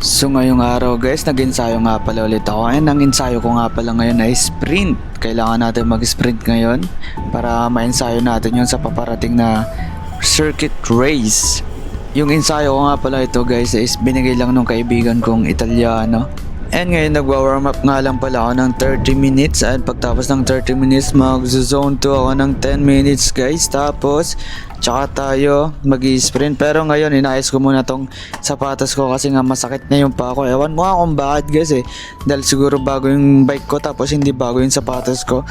So ngayong araw guys, nag-ensayo nga pala ulit ako. And ang ensayo ko nga pala ngayon ay sprint. Kailangan natin mag-sprint ngayon para ma-ensayo natin yun sa paparating na circuit race. Yung ensayo ko nga pala ito guys is binigay lang nung kaibigan kong Italiano. And ngayon nagwa-warm up nga lang pala ako ng 30 minutes. At pagtapos ng 30 minutes mag-zone 2 ako ng 10 minutes guys. Tapos tsaka tayo mag-sprint. Pero ngayon inayos ko muna tong sapatos ko kasi nga masakit na yung pa ko. Ewan mo nga kung bakit guys dahil siguro bago yung bike ko tapos hindi bago yung sapatos ko.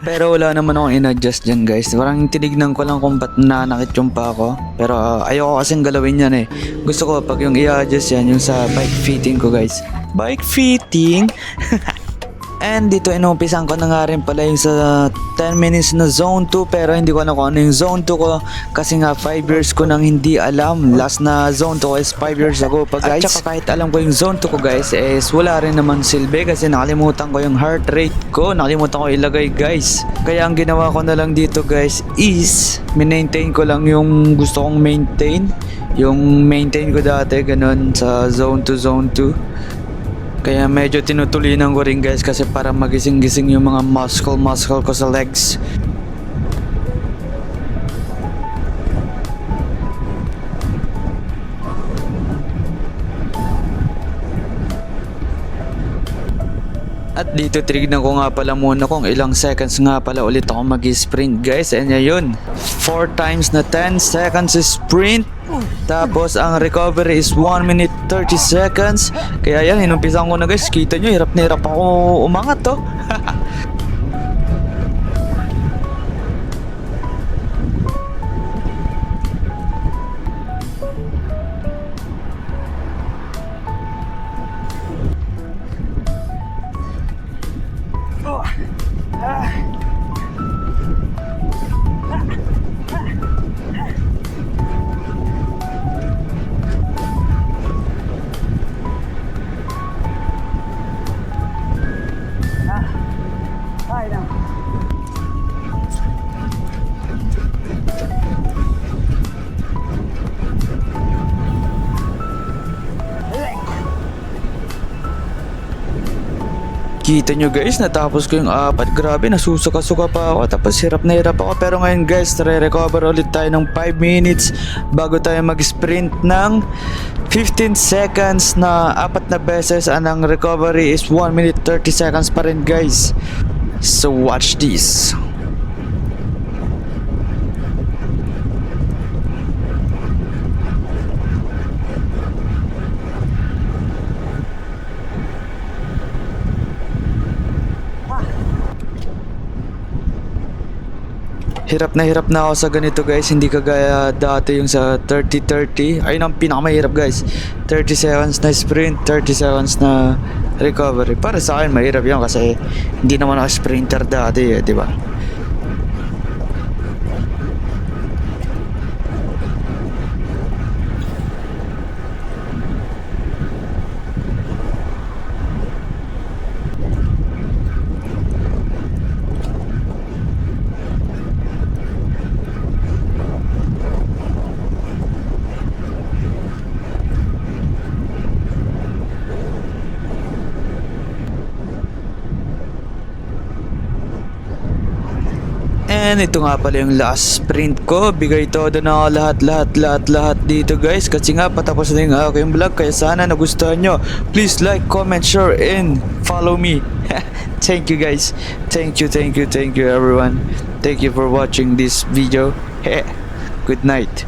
Pero wala naman akong in-adjust dyan guys. Parang tinignan ko lang kung ba't nanakit yung pa ko. Pero ayoko kasing galawin yan Gusto ko pag yung i-adjust yan yung sa bike fitting ko guys. Bike fitting. And dito inumpisan ko na nga rin pala yung sa 10 minutes na zone 2. Pero hindi ko na kung ano yung zone 2 ko kasi nga 5 years ko nang hindi alam. Last na zone 2 ko is 5 years ago pa guys. At saka kahit alam ko yung zone 2 ko guys is wala rin naman silbi kasi nakalimutan ko yung heart rate ko. Nakalimutan ko ilagay guys. Kaya ang ginawa ko na lang dito guys is maintain ko lang yung gusto kong maintain. Yung maintain ko dati ganun sa zone 2 zone 2. Kaya medyo tinutulinan ko rin guys kasi para magising-gising yung mga muscle ko sa legs. At dito tinignan ko nga pala muna kung ilang seconds nga pala ulit ako mag-sprint guys. And yun, 4 times na 10 seconds sprint. Tapos ang recovery is 1 minute 30 seconds. Kaya yan, inumpisan ko na guys. Kita nyo, hirap na hirap ako umangat Kita nyo guys, natapos ko yung 4. Grabe, nasusuka-suka pa ako. Tapos hirap na hirap ako. Pero ngayon guys, recover ulit tayo ng 5 minutes bago tayo mag-sprint ng 15 seconds na 4 na beses. Ang recovery is 1 minute 30 seconds pa rin guys. So watch this. Hirap na ako sa ganito guys, hindi kagaya dati yung sa 30-30. Ayun ang pinakamahirap guys, 30 seconds na sprint, 30 seconds na recovery. Para sa akin mahirap yun kasi hindi naman ako sprinter dati di ba? And ito nga pala yung last sprint ko. Bigay todo na ako lahat dito guys. Kasi nga patapos na yung aking vlog. Kaya sana nagustuhan nyo. Please like, comment, share, and follow me. Thank you guys. Thank you everyone. Thank you for watching this video. Good night.